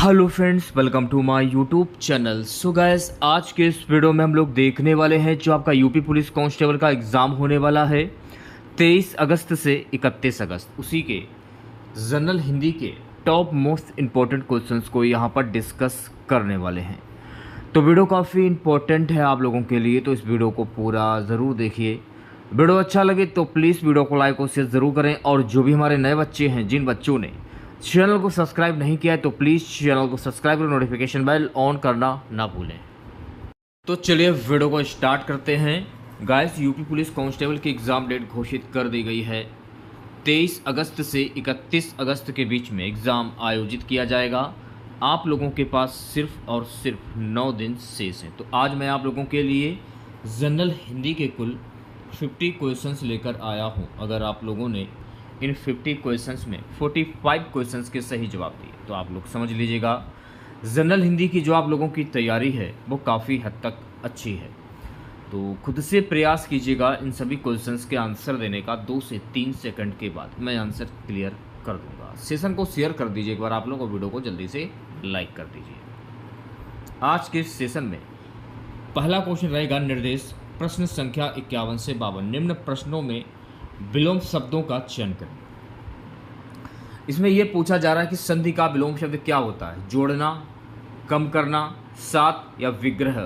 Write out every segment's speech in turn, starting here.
Hello friends, welcome to my YouTube channel. So guys, आज के इस वीडियो में हम लोग देखने वाले हैं जो आपका यूपी पुलिस कांस्टेबल का एग्ज़ाम होने वाला है 23 अगस्त से 31 अगस्त। उसी के जनरल हिंदी के टॉप मोस्ट इम्पोर्टेंट क्वेश्चंस को यहाँ पर डिस्कस करने वाले हैं। तो वीडियो काफ़ी इम्पोर्टेंट है आप लोगों के लिए, तो इस वीडियो को पूरा ज़रूर देखिए। वीडियो अच्छा लगे तो प्लीज़ वीडियो को लाइक और शेयर ज़रूर करें। और जो भी हमारे नए बच्चे हैं, जिन बच्चों ने चैनल को सब्सक्राइब नहीं किया है तो प्लीज़ चैनल को सब्सक्राइब और नोटिफिकेशन बेल ऑन करना ना भूलें। तो चलिए वीडियो को स्टार्ट करते हैं। गाइस, यूपी पुलिस कांस्टेबल की एग्ज़ाम डेट घोषित कर दी गई है। 23 अगस्त से 31 अगस्त के बीच में एग्ज़ाम आयोजित किया जाएगा। आप लोगों के पास सिर्फ और सिर्फ 9 दिन शेष हैं। तो आज मैं आप लोगों के लिए जनरल हिंदी के कुल 50 क्वेश्चंस लेकर आया हूं। अगर आप लोगों ने इन 50 क्वेश्चंस में 45 क्वेश्चंस के सही जवाब दिए तो आप लोग समझ लीजिएगा जनरल हिंदी की जो आप लोगों की तैयारी है वो काफ़ी हद तक अच्छी है। तो खुद से प्रयास कीजिएगा इन सभी क्वेश्चंस के आंसर देने का। 2 से 3 सेकंड के बाद मैं आंसर क्लियर कर दूंगा। सेशन को शेयर कर दीजिए एक बार आप लोग, और वीडियो को जल्दी से लाइक कर दीजिए। आज के सेशन में पहला क्वेश्चन रहेगा निर्देश प्रश्न संख्या 51 से 52। निम्न प्रश्नों में विलोम शब्दों का चयन करें। इसमें यह पूछा जा रहा है कि संधि का विलोम शब्द क्या होता है। जोड़ना, कम करना, साथ या विग्रह।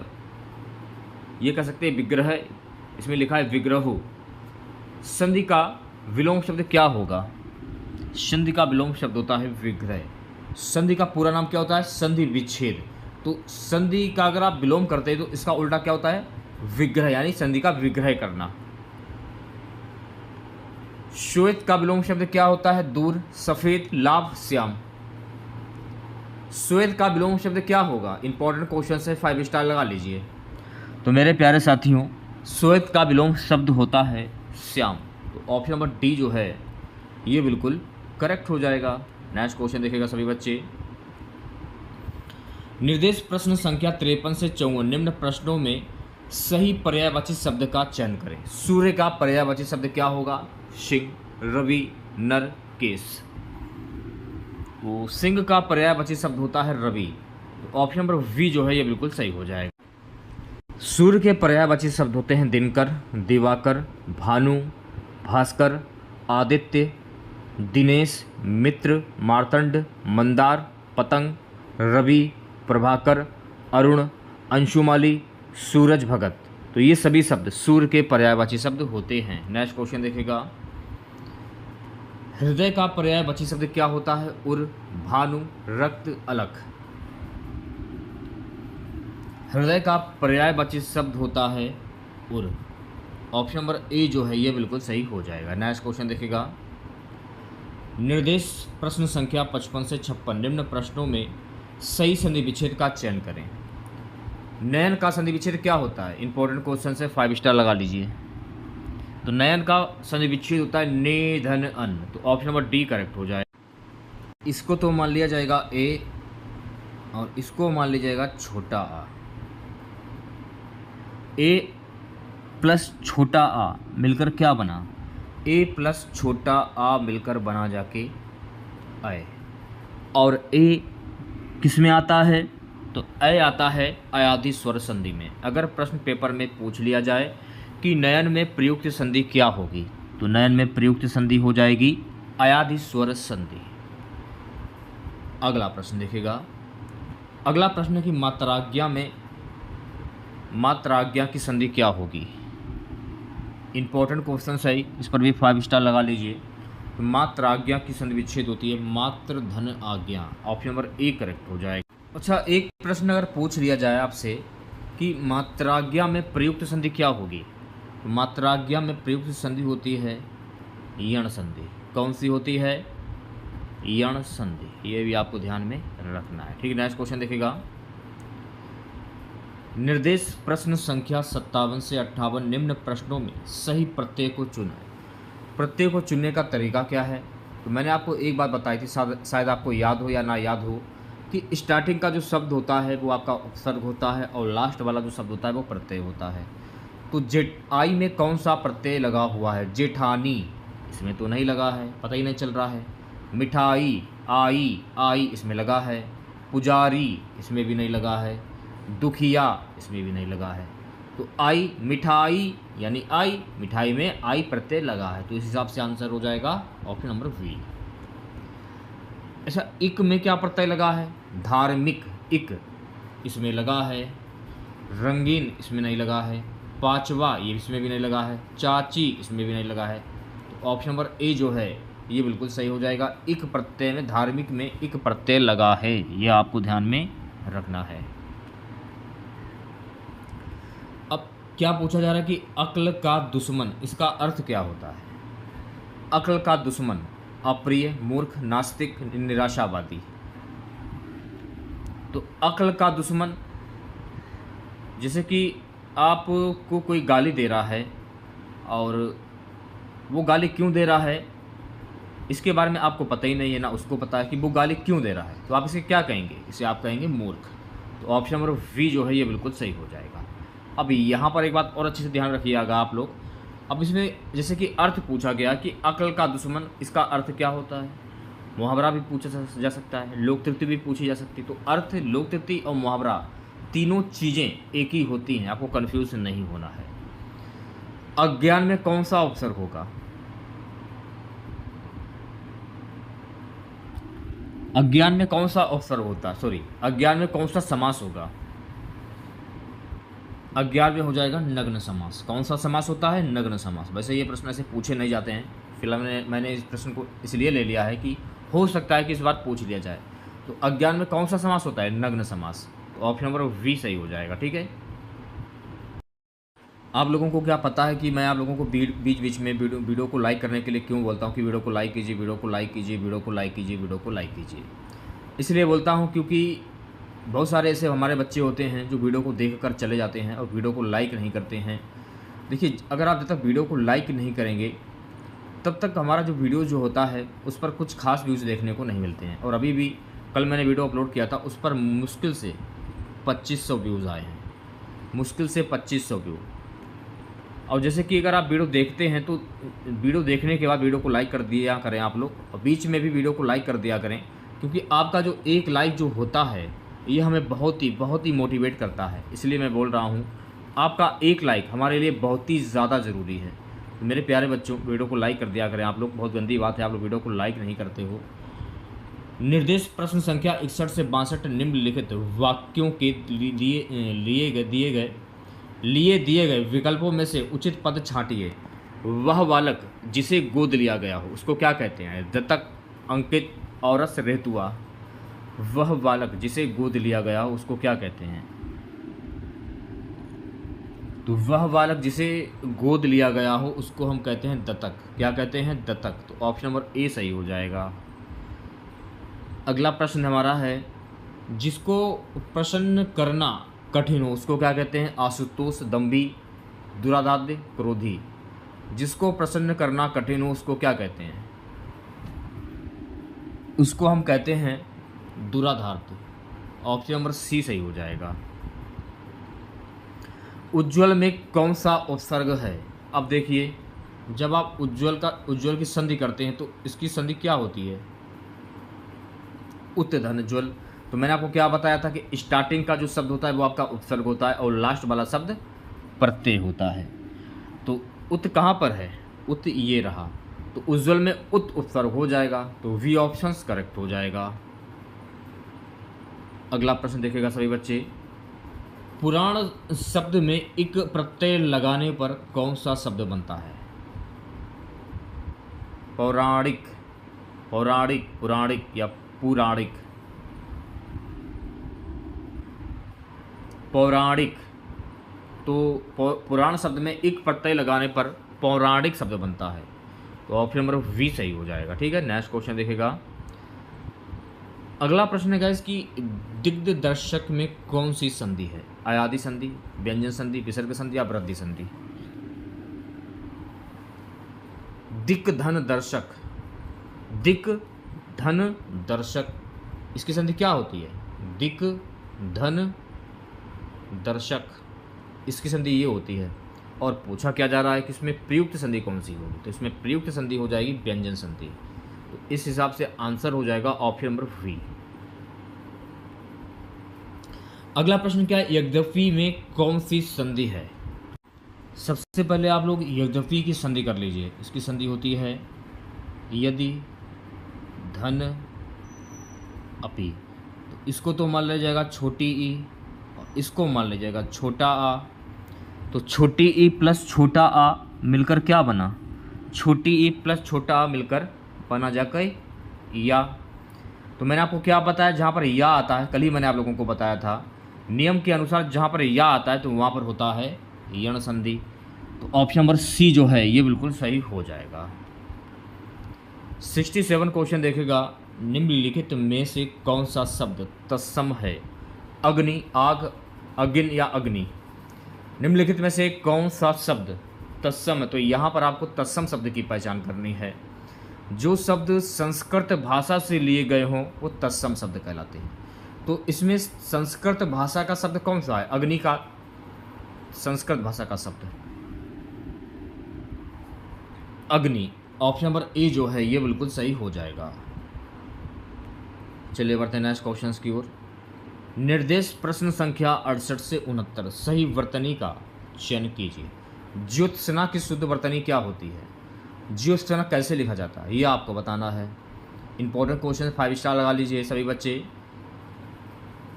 ये कह सकते हैं विग्रह, इसमें लिखा है विग्रह। संधि का विलोम शब्द क्या होगा। संधि का विलोम शब्द होता है विग्रह। संधि का पूरा नाम क्या होता है, संधि विच्छेद। तो संधि का अगर आप विलोम करते हैं तो इसका उल्टा क्या होता है, विग्रह, यानी संधि का विग्रह करना। श्वेत का विलोम शब्द क्या होता है, दूर, सफेद, लाभ, श्याम। श्वेत का विलोम शब्द क्या होगा। इंपॉर्टेंट क्वेश्चन है, 5 स्टार लगा लीजिए। तो मेरे प्यारे साथियों, श्वेत का विलोम शब्द होता है श्याम। तो ऑप्शन नंबर डी जो है ये बिल्कुल करेक्ट हो जाएगा। नेक्स्ट क्वेश्चन देखेगा सभी बच्चे। निर्देश प्रश्न संख्या 53 से 54। निम्न प्रश्नों में सही पर्यायवाची शब्द का चयन करें। सूर्य का पर्यायवाची शब्द क्या होगा, सिंह, रवि, नर, केश। तो सिंह का पर्यायवाची शब्द होता है रवि। तो ऑप्शन नंबर वी जो है ये बिल्कुल सही हो जाएगा। सूर्य के पर्यायवाची शब्द होते हैं दिनकर, दिवाकर, भानु, भास्कर, आदित्य, दिनेश, मित्र, मार्तंड, मंदार, पतंग, रवि, प्रभाकर, अरुण, अंशुमाली, सूरज भगत। तो ये सभी शब्द सूर्य के पर्यायवाची शब्द होते हैं। नेक्स्ट क्वेश्चन देखेगा। हृदय का पर्यायवाची शब्द क्या होता है, उर, भानु, रक्त, अलख। हृदय का पर्यायवाची शब्द होता है उर। ऑप्शन नंबर ए जो है ये बिल्कुल सही हो जाएगा। नेक्स्ट क्वेश्चन देखेगा। निर्देश प्रश्न संख्या 55 से 56। निम्न प्रश्नों में सही संधि विच्छेद का चयन करें। नयन का संधि विच्छेद क्या होता है। इंपॉर्टेंट क्वेश्चन है, 5 स्टार लगा लीजिए। तो नयन का संधि विच्छेद होता है ने, धन, अन। तो ऑप्शन नंबर डी करेक्ट हो जाए। इसको तो मान लिया जाएगा ए और इसको मान लिया जाएगा छोटा आ। ए प्लस छोटा आ मिलकर क्या बना, ए प्लस छोटा आ मिलकर बना जाके आए। और ए किस में आता है, तो अय आता है अयादि स्वर संधि में। अगर प्रश्न पेपर में पूछ लिया जाए कि नयन में प्रयुक्त संधि क्या होगी, तो नयन में प्रयुक्त संधि हो जाएगी अयादि स्वर संधि। अगला प्रश्न देखेगा। अगला प्रश्न है कि मात्राज्ञा में मात्राज्ञा की संधि क्या होगी। इंपॉर्टेंट क्वेश्चन है, इस पर भी 5 स्टार लगा लीजिए। तो मात्राज्ञा की संधि विच्छेद होती है मात्र धन आज्ञा। ऑप्शन नंबर ए करेक्ट हो जाएगा। अच्छा, एक प्रश्न अगर पूछ लिया जाए आपसे कि मात्राज्ञा में प्रयुक्त संधि क्या होगी, तो मात्राज्ञा में प्रयुक्त संधि होती है यण संधि। कौन सी होती है, यण संधि। ये भी आपको ध्यान में रखना है, ठीक है। नेक्स्ट क्वेश्चन देखेगा। निर्देश प्रश्न संख्या 57 से 58। निम्न प्रश्नों में सही प्रत्यय को चुनें। प्रत्यय को चुनने का तरीका क्या है, तो मैंने आपको एक बात बताई थी, शायद आपको याद हो या ना याद हो, कि स्टार्टिंग का जो शब्द होता है वो आपका उपसर्ग होता है और लास्ट वाला जो शब्द होता है वो प्रत्यय होता है। तो आई में कौन सा प्रत्यय लगा हुआ है, जेठानी, इसमें तो नहीं लगा है, पता ही नहीं चल रहा है। मिठाई, आई, आई इसमें लगा है। पुजारी इसमें भी नहीं लगा है, दुखिया इसमें भी नहीं लगा है। तो आई मिठाई यानी आई, मिठाई में आई प्रत्यय लगा है, तो इस हिसाब से आंसर हो जाएगा ऑप्शन नंबर बी। अच्छा, इक में क्या प्रत्यय लगा है? धार्मिक, इक इसमें लगा है। रंगीन इसमें नहीं लगा है। पांचवा ये इसमें भी नहीं लगा है। चाची इसमें भी नहीं लगा है। तो ऑप्शन नंबर ए जो है ये बिल्कुल सही हो जाएगा। इक प्रत्यय में, धार्मिक में इक प्रत्यय लगा है, ये आपको ध्यान में रखना है। अब क्या पूछा जा रहा है कि अक्ल का दुश्मन, इसका अर्थ क्या होता है? अक्ल का दुश्मन अप्रिय, मूर्ख, नास्तिक, निराशावादी। तो अक्ल का दुश्मन, जैसे कि आपको कोई गाली दे रहा है और वो गाली क्यों दे रहा है इसके बारे में आपको पता ही नहीं है, ना उसको पता है कि वो गाली क्यों दे रहा है, तो आप इसे क्या कहेंगे? इसे आप कहेंगे मूर्ख। तो ऑप्शन नंबर वी जो है ये बिल्कुल सही हो जाएगा। अब यहाँ पर एक बात और अच्छे से ध्यान रखिएगा आप लोग। अब इसमें जैसे कि अर्थ पूछा गया कि अक्ल का दुश्मन, इसका अर्थ क्या होता है? मुहावरा भी पूछा जा सकता है, लोक तृप्ति भी पूछी जा सकती है। तो अर्थ, लोक तृप्ति और मुहावरा तीनों चीज़ें एक ही होती हैं, आपको कन्फ्यूज नहीं होना है। अज्ञान में कौन सा उपसर्ग होगा? अज्ञान में कौन सा उपसर्ग होता है? सॉरी, अज्ञान में कौन सा समास होगा? अज्ञान में हो जाएगा नग्न समास। कौन सा समास होता है? नग्न समास। वैसे ये प्रश्न ऐसे पूछे नहीं जाते हैं, फिलहाल मैंने इस प्रश्न को इसलिए ले लिया है कि हो सकता है कि इस बार पूछ लिया जाए। तो अज्ञान में कौन सा समास होता है? नग्न समास। तो ऑप्शन नंबर वी सही हो जाएगा। ठीक है, आप लोगों को क्या पता है कि मैं आप लोगों को बीच बीच में वीडियो को लाइक करने के लिए क्यों बोलता हूँ कि वीडियो को लाइक कीजिए, वीडियो को लाइक कीजिए, वीडियो को लाइक कीजिए, वीडियो को लाइक कीजिए। इसलिए बोलता हूँ क्योंकि बहुत सारे ऐसे हमारे बच्चे होते हैं जो वीडियो को देखकर चले जाते हैं और वीडियो को लाइक नहीं करते हैं। देखिए, अगर आप जब तक वीडियो को लाइक नहीं करेंगे तब तक हमारा जो वीडियो जो होता है उस पर कुछ खास व्यूज़ देखने को नहीं मिलते हैं। और अभी भी कल मैंने वीडियो अपलोड किया था, उस पर मुश्किल से 2500 व्यूज़ आए हैं, मुश्किल से 2500 व्यू। और जैसे कि अगर आप वीडियो देखते हैं तो वीडियो देखने के बाद वीडियो को लाइक कर दिया करें आप लोग, और बीच में भी वीडियो को लाइक कर दिया करें, क्योंकि आपका जो एक लाइक जो होता है ये हमें बहुत ही मोटिवेट करता है। इसलिए मैं बोल रहा हूँ, आपका एक लाइक हमारे लिए बहुत ही ज़्यादा ज़रूरी है। तो मेरे प्यारे बच्चों, वीडियो को लाइक कर दिया करें आप लोग। बहुत गंदी बात है आप लोग वीडियो को लाइक नहीं करते हो। निर्देश प्रश्न संख्या 61 से 62 निम्नलिखित वाक्यों के लिए दिए गए विकल्पों में से उचित पद छांटिए। वह बालक जिसे गोद लिया गया हो उसको क्या कहते हैं? दत्तक, अंकित, औरस, रेतुआ। वह बालक जिसे गोद लिया गया हो उसको क्या कहते हैं? तो वह बालक जिसे गोद लिया गया हो उसको हम कहते हैं दत्तक। क्या कहते हैं? दत्तक। तो ऑप्शन नंबर ए सही हो जाएगा। अगला प्रश्न हमारा है, जिसको प्रसन्न करना कठिन हो उसको क्या कहते हैं? आशुतोष, दम्भी, दुराधाद्य, क्रोधी। जिसको प्रसन्न करना कठिन हो उसको क्या कहते हैं? उसको हम कहते हैं दुराधार्थ। ऑप्शन नंबर सी सही हो जाएगा। उज्ज्वल में कौन सा उपसर्ग है? अब देखिए, जब आप उज्ज्वल की संधि करते हैं तो इसकी संधि क्या होती है? उत्तधनज्वल। तो मैंने आपको क्या बताया था कि स्टार्टिंग का जो शब्द होता है वो आपका उपसर्ग होता है और लास्ट वाला शब्द प्रत्यय होता है। तो उत कहाँ पर है? उत ये रहा, तो उज्ज्वल में उत उपसर्ग हो जाएगा, तो वी ऑप्शन करेक्ट हो जाएगा। अगला प्रश्न देखेगा सभी बच्चे, पुराण शब्द में एक प्रत्यय लगाने पर कौन सा शब्द बनता है? पौराणिक, पौराणिक, पुराणिक या पुराणिक? पौराणिक। तो पुराण शब्द में एक प्रत्यय लगाने पर पौराणिक शब्द बनता है, तो ऑप्शन नंबर वी सही हो जाएगा। ठीक है, नेक्स्ट क्वेश्चन देखेगा। अगला प्रश्न है इसकी, दिग्दर्शक में कौन सी संधि है? अयादि संधि, व्यंजन संधि, विसर्ग संधि या वृद्धि संधि? दिक धन दर्शक, दिक धन दर्शक, इसकी संधि क्या होती है? दिक धन दर्शक, इसकी संधि ये होती है। और पूछा क्या जा रहा है कि इसमें प्रयुक्त संधि कौन सी होगी? तो इसमें प्रयुक्त संधि हो जाएगी व्यंजन संधि। तो इस हिसाब से आंसर हो जाएगा ऑप्शन नंबर वी। अगला प्रश्न क्या है, यद्यपि में कौन सी संधि है? सबसे पहले आप लोग यद्यपि की संधि कर लीजिए। इसकी संधि होती है यदि धन अपि। तो इसको तो मान लिया जाएगा छोटी ई और इसको मान लिया जाएगा छोटा आ। तो छोटी ई प्लस छोटा आ मिलकर क्या बना? छोटी ई प्लस छोटा आ मिलकर बना जाकर या। तो मैंने आपको क्या बताया, जहाँ पर या आता है, कल ही मैंने आप लोगों को बताया था, नियम के अनुसार जहाँ पर या आता है तो वहाँ पर होता है यण संधि। तो ऑप्शन नंबर सी जो है ये बिल्कुल सही हो जाएगा। 67 क्वेश्चन देखेगा, निम्नलिखित में से कौन सा शब्द तत्सम है? अग्नि, आग, अग्नि या अग्नि। निम्नलिखित में से कौन सा शब्द तत्सम है? तो यहाँ पर आपको तत्सम शब्द की पहचान करनी है। जो शब्द संस्कृत भाषा से लिए गए हों वो तत्सम शब्द कहलाते हैं। तो इसमें संस्कृत भाषा का शब्द कौन सा है? अग्नि का संस्कृत भाषा का शब्द अग्नि। ऑप्शन नंबर ए जो है ये बिल्कुल सही हो जाएगा। चलिए बढ़ते हैं नेक्स्ट क्वेश्चन की ओर। निर्देश प्रश्न संख्या 68 से 69 सही वर्तनी का चयन कीजिए। ज्योत्सना की शुद्ध वर्तनी क्या होती है? ज्योत्सना कैसे लिखा जाता है ये आपको बताना है। इंपॉर्टेंट क्वेश्चन, 5 स्टार लगा लीजिए सभी बच्चे।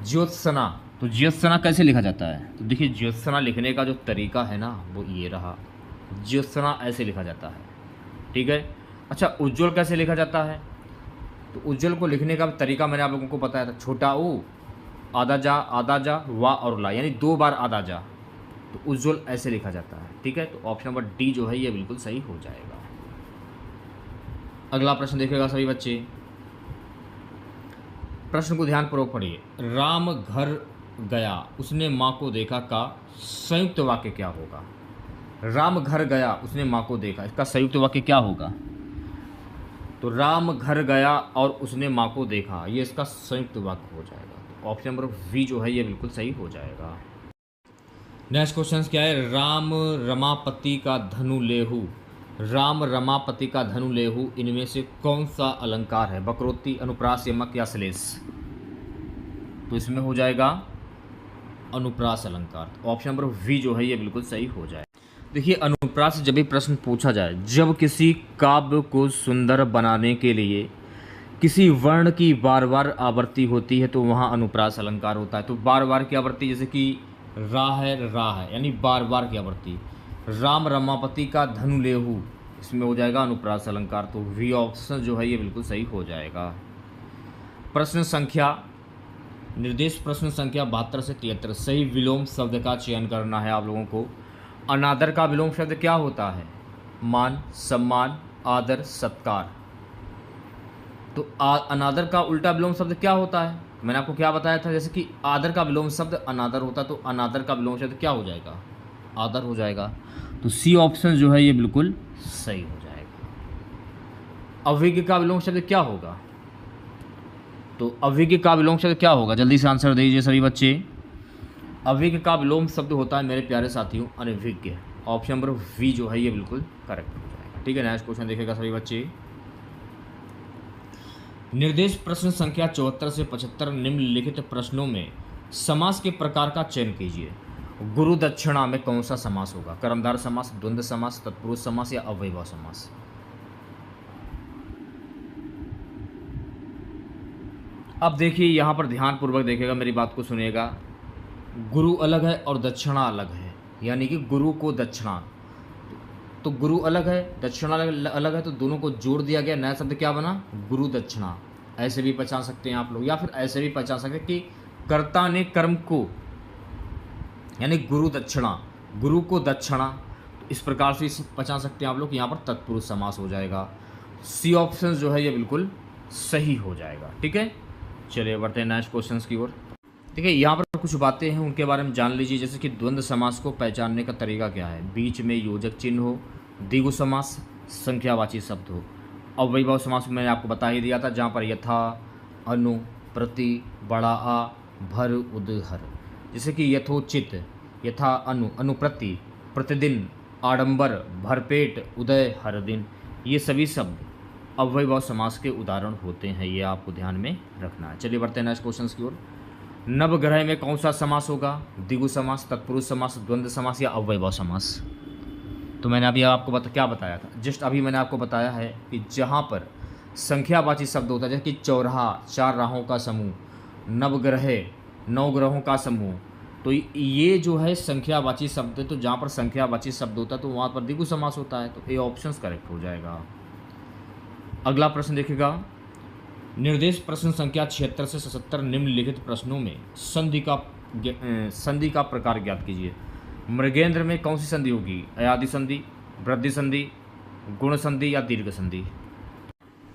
ज्योत्सना, तो ज्योत्सना कैसे लिखा जाता है? तो देखिए ज्योत्सना लिखने का जो तरीका है ना वो ये रहा। ज्योत्सना ऐसे लिखा जाता है, ठीक है। अच्छा, उज्ज्वल कैसे लिखा जाता है? तो उज्ज्वल को लिखने का तरीका मैंने आप लोगों को बताया था। छोटा ऊ, आधा जा, वा और ला, यानी 2 बार आधा जा। तो उज्ज्वल ऐसे लिखा जाता है, ठीक है। तो ऑप्शन नंबर डी जो है ये बिल्कुल सही हो जाएगा। अगला प्रश्न देखेगा सभी बच्चे, प्रश्न को ध्यानपूर्वक पढ़िए। राम घर गया उसने माँ को देखा का संयुक्त वाक्य क्या होगा? राम घर गया उसने माँ को देखा, इसका संयुक्त वाक्य क्या होगा? तो राम घर गया और उसने माँ को देखा, ये इसका संयुक्त वाक्य हो जाएगा। तो ऑप्शन नंबर वी जो है ये बिल्कुल सही हो जाएगा। नेक्स्ट क्वेश्चन क्या है, राम रमापति का धनु लेहु। राम रमापति का धनु लेहु इनमें से कौन सा अलंकार है? वक्रोक्ति, अनुप्रास, यमक या श्लेष? तो इसमें हो जाएगा अनुप्रास अलंकार। ऑप्शन नंबर वी जो है ये बिल्कुल सही हो जाए। देखिए अनुप्रास जब भी प्रश्न पूछा जाए, जब किसी काव्य को सुंदर बनाने के लिए किसी वर्ण की बार बार आवृत्ति होती है तो वहाँ अनुप्रास अलंकार होता है। तो बार बार की आवृत्ति, जैसे कि रा है यानी बार बार की आवृत्ति। राम रमापति का धनु लेहु, इसमें हो जाएगा अनुप्रास अलंकार। तो वी ऑप्शन जो है ये बिल्कुल सही हो जाएगा। प्रश्न संख्या, निर्देश प्रश्न संख्या 72 से 73 सही विलोम शब्द का चयन करना है आप लोगों को। अनादर का विलोम शब्द क्या होता है? मान, सम्मान, आदर, सत्कार। तो अनादर का उल्टा विलोम शब्द क्या होता है? मैंने आपको क्या बताया था, जैसे कि आदर का विलोम शब्द अनादर होता है, तो अनादर का विलोम शब्द क्या हो जाएगा? आदर हो जाएगा। तो सी ऑप्शन जो है ये बिल्कुल सही हो जाएगा। अविज्ञ का विलोम शब्द क्या होगा? तो अविज्ञ का विलोम शब्द क्या होगा? जल्दी से आंसर दीजिए सभी बच्चे। अविज्ञ का विलोम शब्द होता है मेरे प्यारे साथियों अनभिज्ञ। ऑप्शन नंबर वी जो है ये बिल्कुल करेक्ट हो जाएगा, ठीक है। नेक्स्ट क्वेश्चन देखेगा सभी बच्चे। निर्देश प्रश्न संख्या 74 से 75 निम्नलिखित प्रश्नों में समास के प्रकार का चयन कीजिए। गुरु दक्षिणा में कौन सा समास होगा? कर्मधार समास, द्वंद्व समास, तत्पुरुष समास या अव्ययभाव समास? अब देखिए यहाँ पर ध्यानपूर्वक देखिएगा, मेरी बात को सुनिएगा। गुरु अलग है और दक्षिणा अलग है, यानी कि गुरु को दक्षिणा, तो गुरु अलग है दक्षिणा अलग है, तो दोनों को जोड़ दिया गया, नया शब्द क्या बना? गुरु दक्षिणा। ऐसे भी पहचान सकते हैं आप लोग, या फिर ऐसे भी पहचान सकते हैं कि कर्ता ने कर्म को, यानी गुरु दक्षिणा, गुरु को दक्षिणा। तो इस प्रकार से पहचान सकते हैं आप लोग। यहाँ पर तत्पुरुष समास हो जाएगा। सी ऑप्शन जो है ये बिल्कुल सही हो जाएगा, ठीक है। चलिए बढ़ते हैं नेक्स्ट क्वेश्चन की ओर। देखिए यहाँ पर कुछ बातें हैं उनके बारे में जान लीजिए, जैसे कि द्वंद्व समास को पहचानने का तरीका क्या है? बीच में योजक चिन्ह हो, द्विगु समास, संख्यावाची शब्द हो। अव्ययभाव समास मैंने आपको बता ही दिया था, जहाँ पर यथा, अनु, प्रति, बड़ा आ, भर, उद, हर। जैसे कि यथोचित, यथा, अनु, अनुप्रति, प्रतिदिन, आडंबर, भरपेट, उदय, हर दिन, ये सभी शब्द अव्ययभाव समास के उदाहरण होते हैं। ये आपको ध्यान में रखना है। चलिए बढ़ते हैं नेक्स्ट क्वेश्चन की ओर। नवग्रह में कौन सा समास होगा? द्विगु समास, तत्पुरुष समास, द्वंद्व समास या अव्ययभाव समास? तो मैंने अभी आपको क्या बताया था? जस्ट अभी मैंने आपको बताया है कि जहाँ पर संख्यावाची शब्द होता है, जैसे कि चौराहा, 4 राहों का समूह, नवग्रह, 9 ग्रहों का समूह, तो ये जो है संख्यावाची शब्द है। तो जहाँ पर संख्यावाची शब्द होता है तो वहाँ पर द्विगु समास होता है। तो ये ऑप्शन करेक्ट हो जाएगा। अगला प्रश्न देखिएगा, निर्देश प्रश्न संख्या 76 से 77 निम्नलिखित प्रश्नों में संधि का प्रकार ज्ञात कीजिए। मृगेंद्र में कौन सी संधि होगी? अयादि संधि, वृद्धि संधि, गुण संधि या दीर्घ संधि?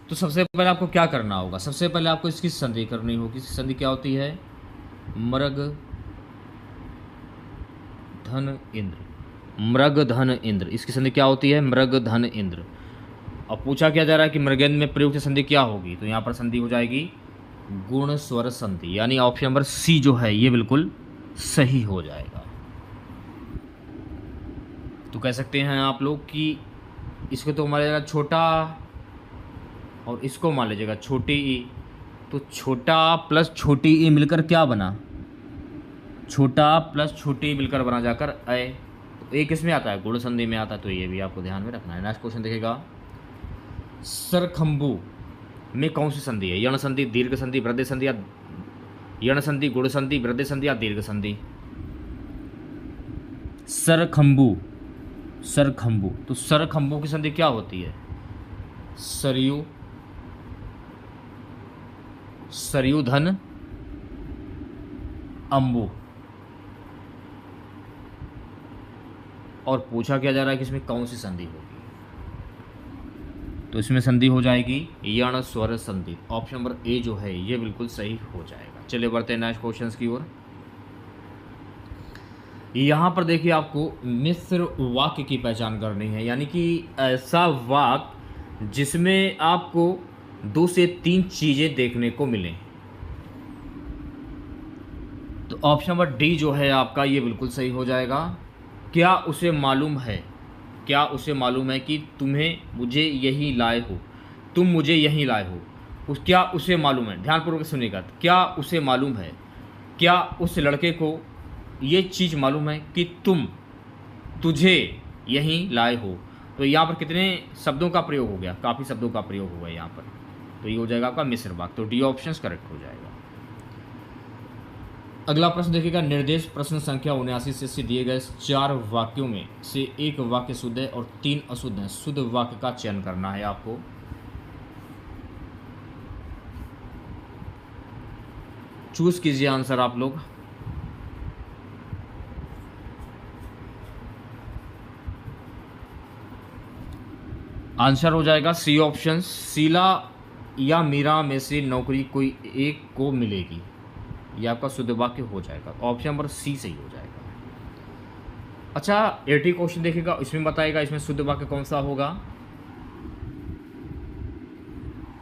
तो सबसे पहले आपको क्या करना होगा? सबसे पहले आपको इसकी संधि करनी होगी। इसकी संधि क्या होती है? मृग धन इंद्र, मृग धन इंद्र, इसकी संधि क्या होती है? मृग धन इंद्र। अब पूछा क्या जा रहा है कि मृगेंद्र में प्रयुक्त संधि क्या होगी? तो यहाँ पर संधि हो जाएगी गुण स्वर संधि, यानी ऑप्शन नंबर सी जो है ये बिल्कुल सही हो जाएगा। तो कह सकते हैं आप लोग कि इसको तो मान लीजिएगा छोटा और इसको मान लीजिएगा छोटी ई, तो छोटा प्लस छोटी ई मिलकर क्या बना? छोटा प्लस छोटी मिलकर बना जाकर अय। तो एक इसमें आता है, गुण संधि में आता है, तो ये भी आपको ध्यान में रखना है। नेक्स्ट क्वेश्चन देखिएगा, सरखंबू में कौन सी संधि है? यण संधि, दीर्घ संधि, वृद्धि संधि या यण संधि, गुण संधि, वृद्धि संधि या दीर्घ संधि? सरखंबू, सरखंबू, तो सरखंबू की संधि क्या होती है? सरयू, सरयू धन अंबु। और पूछा क्या जा रहा है कि इसमें कौन सी संधि होगी? तो इसमें संधि हो जाएगी यण स्वर संधि। ऑप्शन नंबर ए जो है ये बिल्कुल सही हो जाएगा। चलिए बढ़ते हैं नेक्स्ट क्वेश्चंस की ओर। यहाँ पर देखिए आपको मिश्र वाक्य की पहचान करनी है, यानी कि ऐसा वाक्य जिसमें आपको 2 से 3 चीज़ें देखने को मिलें। तो ऑप्शन नंबर डी जो है आपका ये बिल्कुल सही हो जाएगा। क्या उसे मालूम है? क्या उसे मालूम है कि तुम्हें मुझे यही लाए हो, तुम मुझे यहीं लाए हो? क्या उसे मालूम है? ध्यानपूर्वक सुनिएगा। क्या उसे मालूम है? क्या उस लड़के को ये चीज़ मालूम है कि तुझे यहीं लाए हो? तो यहाँ पर कितने शब्दों का प्रयोग हो गया? काफ़ी शब्दों का प्रयोग हुआ है यहाँ पर। तो ये हो जाएगा आपका मिश्र वाक्य। तो डी ऑप्शन करेक्ट हो जाएगा। अगला प्रश्न देखिएगा, निर्देश प्रश्न संख्या 79 से दिए गए 4 वाक्यों में से एक वाक्य शुद्ध है और 3 अशुद्ध है। शुद्ध वाक्य का चयन करना है आपको। चूज कीजिए आंसर आप लोग। आंसर हो जाएगा सी ऑप्शन, शीला या मीरा में से नौकरी कोई एक को मिलेगी। यह आपका शुद्ध वाक्य हो जाएगा। ऑप्शन नंबर सी सही हो जाएगा। अच्छा 80 क्वेश्चन देखिएगा, इसमें बताएगा इसमें शुद्ध वाक्य कौन सा होगा।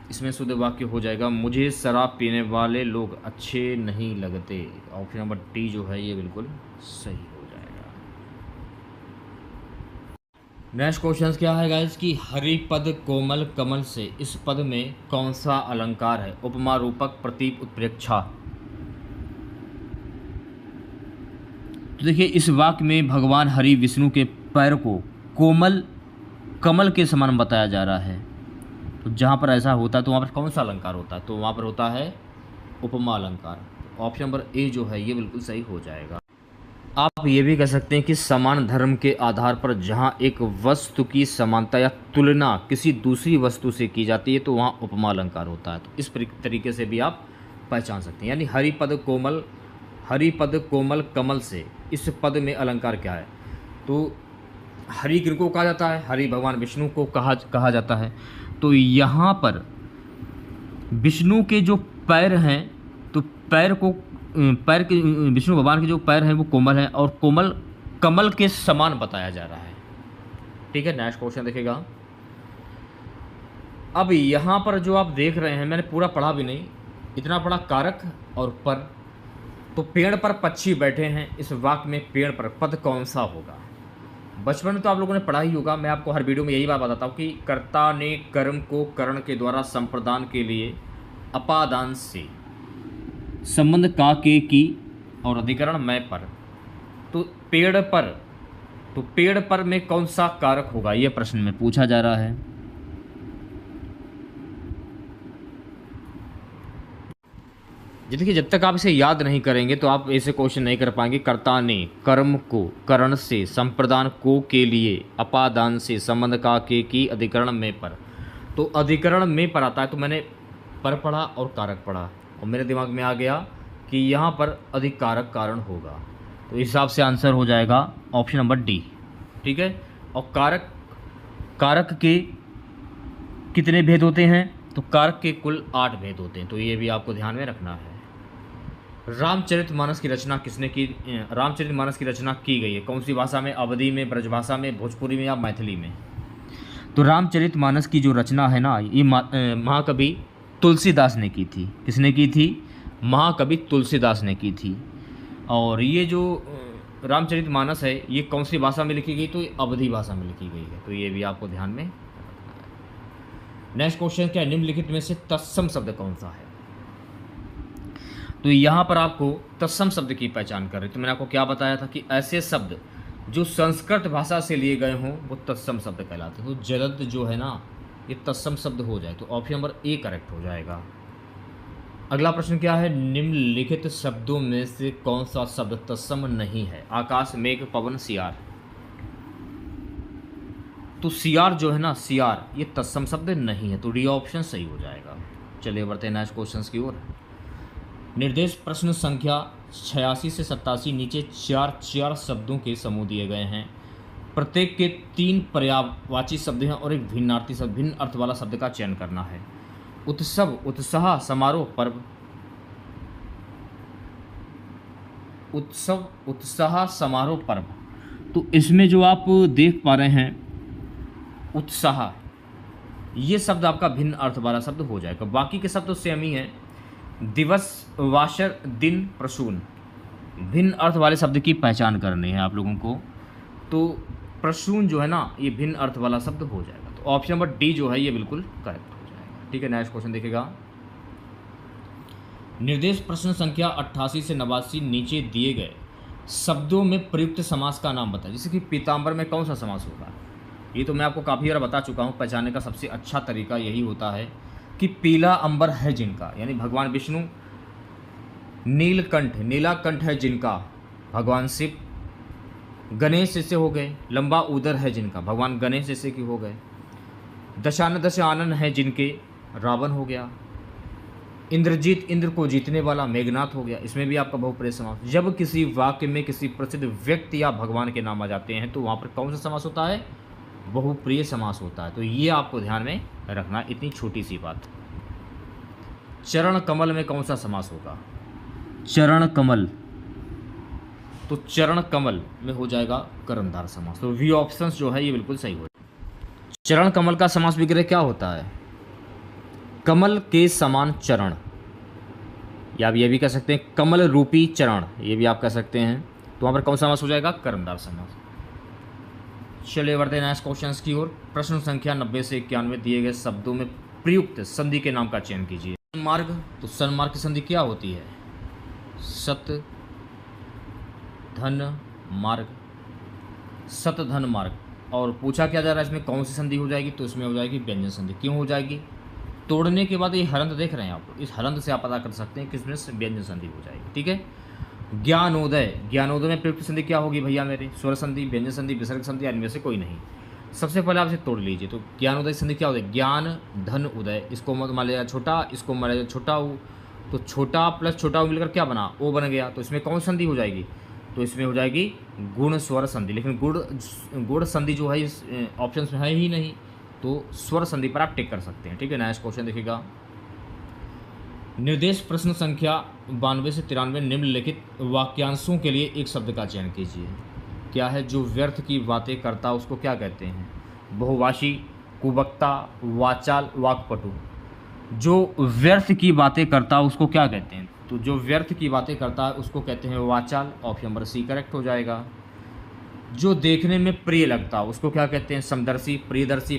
इसमें शुद्ध वाक्य हो जाएगा, मुझे शराब पीने वाले लोग अच्छे नहीं लगते। ऑप्शन नंबर डी जो है ये बिल्कुल सही हो जाएगा। नेक्स्ट क्वेश्चन क्या है गाइस कि हरिपद कोमल कमल से इस पद में कौन सा अलंकार है? उपमा, रूपक, प्रतीक, उत्प्रेक्षा। तो देखिए इस वाक्य में भगवान हरि विष्णु के पैर को कोमल कमल के समान बताया जा रहा है। तो जहाँ पर ऐसा होता है तो वहाँ पर कौन सा अलंकार होता है? तो वहाँ पर होता है उपमा अलंकार। ऑप्शन नंबर ए जो है ये बिल्कुल सही हो जाएगा। आप ये भी कह सकते हैं कि समान धर्म के आधार पर जहाँ एक वस्तु की समानता या तुलना किसी दूसरी वस्तु से की जाती है तो वहाँ उपमा अलंकार होता है। तो इस तरीके से भी आप पहचान सकते हैं। यानी हरिपद कोमल कमल से इस पद में अलंकार क्या है? तो हरि किनको कहा जाता है? हरि भगवान विष्णु को कहा जाता है। तो यहाँ पर विष्णु के जो पैर हैं तो पैर के विष्णु भगवान के जो पैर हैं वो कोमल हैं और कोमल कमल के समान बताया जा रहा है। ठीक है, नेक्स्ट क्वेश्चन देखिएगा। अब यहाँ पर जो आप देख रहे हैं, मैंने पूरा पढ़ा भी नहीं, इतना पढ़ा कारक और पर। तो पेड़ पर पक्षी बैठे हैं, इस वाक्य में पेड़ पर पद कौन सा होगा? बचपन में तो आप लोगों ने पढ़ा ही होगा। मैं आपको हर वीडियो में यही बात बताता हूँ कि कर्ता ने कर्म को करण के द्वारा संप्रदान के लिए अपादान से संबंध का के की और अधिकरण मैं पर। तो पेड़ पर में कौन सा कारक होगा, यह प्रश्न में पूछा जा रहा है। देखिए, जब तक आप इसे याद नहीं करेंगे तो आप ऐसे क्वेश्चन नहीं कर पाएंगे। कर्ता ने कर्म को करण से, संप्रदान को के लिए, अपादान से, संबंध का के की, अधिकरण में पर। तो अधिकरण में पर आता है, तो मैंने पर पढ़ा और कारक पढ़ा और मेरे दिमाग में आ गया कि यहाँ पर अधिक कारक कारण होगा। तो इस हिसाब से आंसर हो जाएगा ऑप्शन नंबर डी। ठीक है। और कारक के कितने भेद होते हैं, तो कारक के कुल 8 भेद होते हैं। तो ये भी आपको ध्यान में रखना है। रामचरितमानस की रचना किसने की? रामचरितमानस की रचना की गई है कौन सी भाषा में? अवधी में, ब्रजभाषा में, भोजपुरी में या मैथिली में? तो रामचरितमानस की जो रचना है ना, ये महाकवि तुलसीदास ने की थी। किसने की थी? महाकवि तुलसीदास ने की थी। और ये जो रामचरितमानस है ये कौन सी भाषा में लिखी गई? तो ये अवधी भाषा में लिखी गई है। तो ये भी आपको ध्यान में। नेक्स्ट क्वेश्चन क्या है? निम्नलिखित में से तत्सम शब्द कौन सा है? तो यहाँ पर आपको तत्सम शब्द की पहचान कर रही। तो मैंने आपको क्या बताया था कि ऐसे शब्द जो संस्कृत भाषा से लिए गए हों वो तत्सम शब्द कहलाते हैं। तो जलद जो है ना, ये तत्सम शब्द हो जाए तो ऑप्शन नंबर ए करेक्ट हो जाएगा। अगला प्रश्न क्या है? निम्नलिखित शब्दों में से कौन सा शब्द तत्सम नहीं है? आकाश, मेघ, पवन, सियार। तो सियार जो है ना, सियार ये तत्सम शब्द नहीं है। तो डी ऑप्शन सही हो जाएगा। चलिए बढ़ते हैं नेक्स्ट क्वेश्चन की ओर। निर्देश प्रश्न संख्या 86 से 87 नीचे चार शब्दों के समूह दिए गए हैं। प्रत्येक के 3 पर्यायवाची शब्द हैं और एक भिन्नार्थी शब्द, भिन्न अर्थ वाला शब्द का चयन करना है। उत्सव, उत्साह, समारोह, पर्व। उत्सव, उत्साह, समारोह, पर्व। तो इसमें जो आप देख पा रहे हैं उत्साह, ये शब्द आपका भिन्न अर्थ वाला शब्द हो जाएगा। बाकी के शब्द तो सेम ही हैं। दिवस, वाशर, दिन, प्रसून। भिन्न अर्थ वाले शब्द की पहचान करनी है आप लोगों को। तो प्रसून जो है ना, ये भिन्न अर्थ वाला शब्द हो जाएगा। तो ऑप्शन नंबर डी जो है ये बिल्कुल करेक्ट हो जाएगा। ठीक है। नेक्स्ट क्वेश्चन देखिएगा। निर्देश प्रश्न संख्या 88 से 89 नीचे दिए गए शब्दों में प्रयुक्त समास का नाम बताएं। जैसे कि पीताम्बर में कौन सा समास होगा? ये तो मैं आपको काफ़ी बार बता चुका हूँ। पहचानने का सबसे अच्छा तरीका यही होता है कि पीला अंबर है जिनका, यानी भगवान विष्णु। नीलकंठ, नीला कंठ है जिनका, भगवान शिव। गणेश ऐसे हो गए। लंबा उदर है जिनका, भगवान गणेश जैसे कि हो गए। दशानन है जिनके, रावण हो गया। इंद्रजीत, इंद्र को जीतने वाला, मेघनाथ हो गया। इसमें भी आपका बहुप्रिय समास। जब किसी वाक्य में किसी प्रसिद्ध व्यक्ति या भगवान के नाम आ जाते हैं तो वहाँ पर कौन सा समास होता है? बहुप्रिय समास होता है। तो ये आपको ध्यान में रखना, इतनी छोटी सी बात। चरण कमल में कौन सा समास होगा? चरण कमल, तो चरण कमल में हो जाएगा कर्मधार समास। तो वी ऑप्शन जो है ये बिल्कुल सही हो। चरण कमल का समास विग्रह क्या होता है? कमल के समान चरण, या आप ये भी कह सकते हैं कमल रूपी चरण, ये भी आप कह सकते हैं। तो वहाँ पर कौन सा समास हो जाएगा? कर्मधार समास। चलिए बढ़ते हैं नेक्स्ट क्वेश्चन की ओर। प्रश्न संख्या 90 से 91 दिए गए शब्दों में प्रयुक्त संधि के नाम का चयन कीजिए। सन्मार्ग, तो सन्मार्ग की संधि क्या होती है? सत धन मार्ग, सत धन मार्ग। और पूछा क्या जा रहा है इसमें कौन सी संधि हो जाएगी? तो इसमें हो जाएगी व्यंजन संधि। क्यों हो जाएगी? तोड़ने के बाद ये हलंत देख रहे हैं आप, इस हलंत से आप पता कर सकते हैं किसमें व्यंजन संधि हो जाएगी। ठीक है। ज्ञानोदय, ज्ञानोदय में प्रयुक्त संधि क्या होगी भैया मेरे? स्वर संधि, व्यंजन संधि, विसर्ग संधि, इनमें से कोई नहीं। सबसे पहले आप इसे तोड़ लीजिए। तो ज्ञानोदय संधि क्या होता है? ज्ञान धन उदय, इसको मत मान लिया छोटा, इसको मान लिया छोटा ऊ। तो छोटा प्लस छोटा ऊ मिलकर क्या बना? ओ बन गया। तो इसमें कौन संधि हो जाएगी? तो इसमें हो जाएगी गुण स्वर संधि। लेकिन गुण संधि जो है इस ऑप्शन में है ही नहीं, तो स्वर संधि पर आप टिक कर सकते हैं। ठीक है। नेक्स्ट क्वेश्चन देखिएगा। निर्देश प्रश्न संख्या 92 से 93 निम्नलिखित वाक्यांशों के लिए एक शब्द का चयन कीजिए। क्या है? जो व्यर्थ की बातें करता उसको क्या कहते हैं? बहुभाषी, कुवक्ता, वाचाल, वाक्पटु। जो व्यर्थ की बातें करता उसको क्या कहते हैं? तो जो व्यर्थ की बातें करता है उसको कहते हैं वाचाल। ऑप्शन नंबर सी करेक्ट हो जाएगा। जो देखने में प्रिय लगता उसको क्या कहते हैं? समदर्शी, प्रियदर्शी,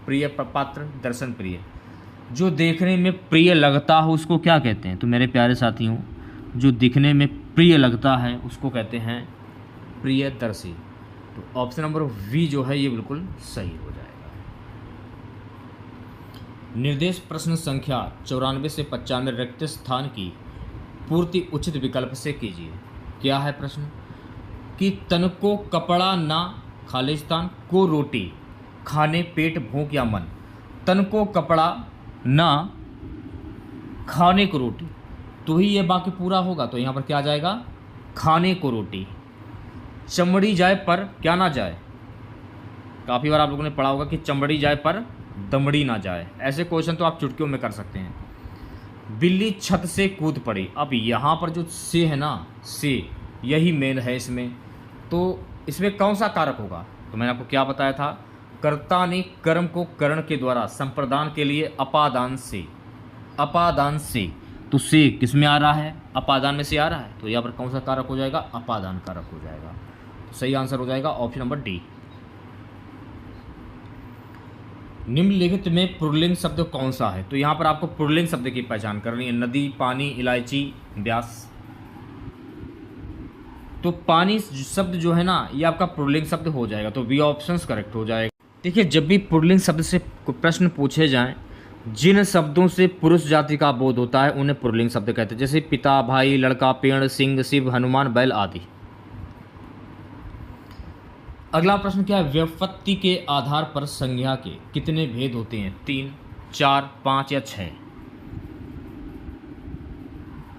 प्रिय पात्र, दर्शन प्रिय। जो देखने में प्रिय लगता हो उसको क्या कहते हैं? तो मेरे प्यारे साथियों, जो दिखने में प्रिय लगता है उसको कहते हैं प्रियदर्शी। तो ऑप्शन नंबर वी जो है ये बिल्कुल सही हो जाएगा। निर्देश प्रश्न संख्या 94 से 95 रिक्त स्थान की पूर्ति उचित विकल्प से कीजिए। क्या है प्रश्न कि तन को कपड़ा ना खालिस्तान को रोटी खाने पेट भूख या मन। तन को कपड़ा ना खाने को रोटी, तो ही ये वाक्य पूरा होगा। तो यहाँ पर क्या आ जाएगा, खाने को रोटी। चमड़ी जाए पर क्या ना जाए, काफ़ी बार आप लोगों ने पढ़ा होगा कि चमड़ी जाए पर दमड़ी ना जाए। ऐसे क्वेश्चन तो आप चुटकियों में कर सकते हैं। बिल्ली छत से कूद पड़ी। अब यहाँ पर जो से है ना, से यही मेन है इसमें। तो इसमें कौन सा कारक होगा, तो मैंने आपको क्या बताया था, कर्ता ने कर्म को करण के द्वारा संप्रदान के लिए अपादान से, अपादान से, तो से किस में आ रहा है, अपादान में से आ रहा है। तो यहाँ पर कौन सा कारक हो जाएगा, अपादान कारक हो जाएगा। तो सही आंसर हो जाएगा ऑप्शन नंबर डी। निम्नलिखित में पुल्लिंग शब्द कौन सा है, तो यहाँ पर आपको पुल्लिंग शब्द की पहचान करनी है। नदी, पानी, इलायची, व्यास। तो पानी शब्द जो है ना ये आपका पुल्लिंग शब्द हो जाएगा, तो बी ऑप्शन करेक्ट हो जाएगा। देखिए, जब भी पुल्लिंग शब्द से प्रश्न पूछे जाएं, जिन शब्दों से पुरुष जाति का बोध होता है उन्हें पुल्लिंग शब्द कहते हैं, जैसे पिता, भाई, लड़का, पेड़, सिंह, शिव, हनुमान, बैल आदि। अगला प्रश्न क्या है, व्युत्पत्ति के आधार पर संज्ञा के कितने भेद होते हैं, 3, 4, 5 या 6।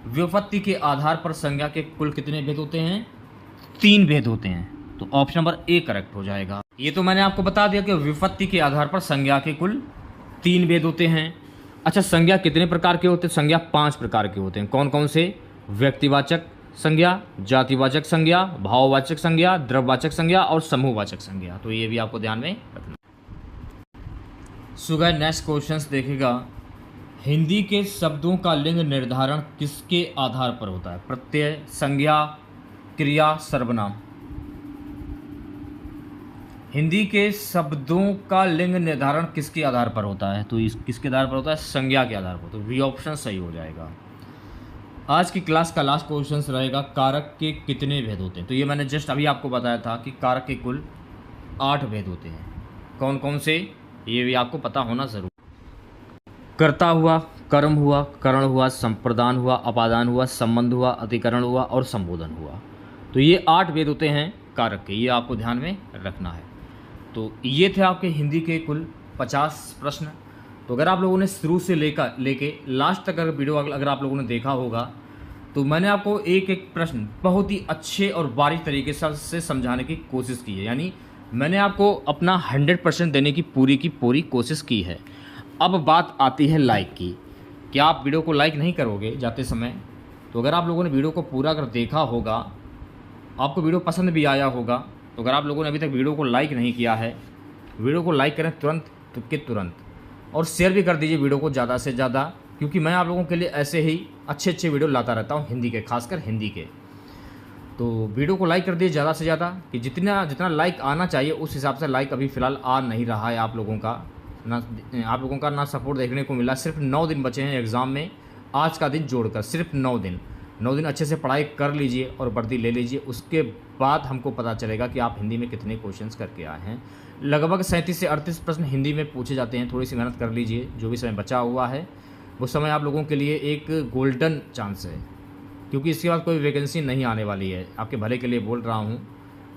व्युत्पत्ति के आधार पर संज्ञा के कुल कितने भेद होते हैं, 3 भेद होते हैं। तो ऑप्शन नंबर ए करेक्ट हो जाएगा। ये तो मैंने आपको बता दिया कि व्युत्पत्ति के आधार पर संज्ञा के कुल 3 भेद होते हैं। अच्छा, संज्ञा कितने प्रकार के होते हैं, संज्ञा 5 प्रकार के होते हैं। कौन कौन से, व्यक्तिवाचक संज्ञा, जातिवाचक संज्ञा, भाववाचक संज्ञा, द्रव्यवाचक संज्ञा और समूहवाचक संज्ञा। तो ये भी आपको ध्यान में रखना। सो गाइस, नेक्स्ट क्वेश्चंस देखिएगा। हिंदी के शब्दों का लिंग निर्धारण किसके आधार पर होता है, प्रत्यय, संज्ञा, क्रिया, सर्वनाम। हिंदी के शब्दों का लिंग निर्धारण किसके आधार पर होता है, तो किसके आधार पर होता है, संज्ञा के आधार पर। तो बी ऑप्शन सही हो जाएगा। आज की क्लास का लास्ट क्वेश्चन रहेगा, कारक के कितने भेद होते हैं। तो ये मैंने जस्ट अभी आपको बताया था कि कारक के कुल 8 भेद होते हैं। कौन कौन से, ये भी आपको पता होना जरूर। कर्ता हुआ, कर्म हुआ, करण हुआ, संप्रदान हुआ, अपादान हुआ, संबंध हुआ, अधिकरण हुआ और संबोधन हुआ। तो ये 8 भेद होते हैं कारक के, ये आपको ध्यान में रखना है। तो ये थे आपके हिंदी के कुल 50 प्रश्न। तो अगर आप लोगों ने शुरू से लेके लास्ट तक अगर वीडियो अगर आप लोगों ने देखा होगा, तो मैंने आपको एक एक प्रश्न बहुत ही अच्छे और बारीक तरीके से समझाने की कोशिश की है। यानी मैंने आपको अपना 100% देने की पूरी कोशिश की है। अब बात आती है लाइक की। क्या आप वीडियो को लाइक नहीं करोगे जाते समय? तो अगर आप लोगों ने वीडियो को पूरा अगर देखा होगा, आपको वीडियो पसंद भी आया होगा, तो अगर आप लोगों ने अभी तक वीडियो को लाइक नहीं किया है, वीडियो को लाइक करें तुरंत और शेयर भी कर दीजिए वीडियो को ज़्यादा से ज़्यादा, क्योंकि मैं आप लोगों के लिए ऐसे ही अच्छे वीडियो लाता रहता हूँ हिंदी के, खासकर हिंदी के। तो वीडियो को लाइक कर दीजिए ज़्यादा से ज़्यादा, कि जितना लाइक आना चाहिए उस हिसाब से लाइक अभी फ़िलहाल आ नहीं रहा है। आप लोगों का ना सपोर्ट देखने को मिला। सिर्फ 9 दिन बचे हैं एग्ज़ाम में, आज का दिन जोड़कर सिर्फ 9 दिन अच्छे से पढ़ाई कर लीजिए और वर्दी ले लीजिए। उसके बाद हमको पता चलेगा कि आप हिंदी में कितने क्वेश्चंस करके आए हैं। लगभग 37 से 38 प्रश्न हिंदी में पूछे जाते हैं। थोड़ी सी मेहनत कर लीजिए, जो भी समय बचा हुआ है वो समय आप लोगों के लिए एक गोल्डन चांस है, क्योंकि इसके बाद कोई वैकेंसी नहीं आने वाली है। आपके भले के लिए बोल रहा हूँ,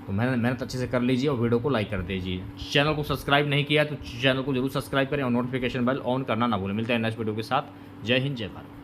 तो मेहनत अच्छे से कर लीजिए और वीडियो को लाइक कर दीजिए। चैनल को सब्सक्राइब नहीं किया तो चैनल को जरूर सब्सक्राइब करें और नोटिफिकेशन बेल ऑन करना ना भूलें। मिलते हैं नेक्स्ट वीडियो के साथ। जय हिंद, जय भारत।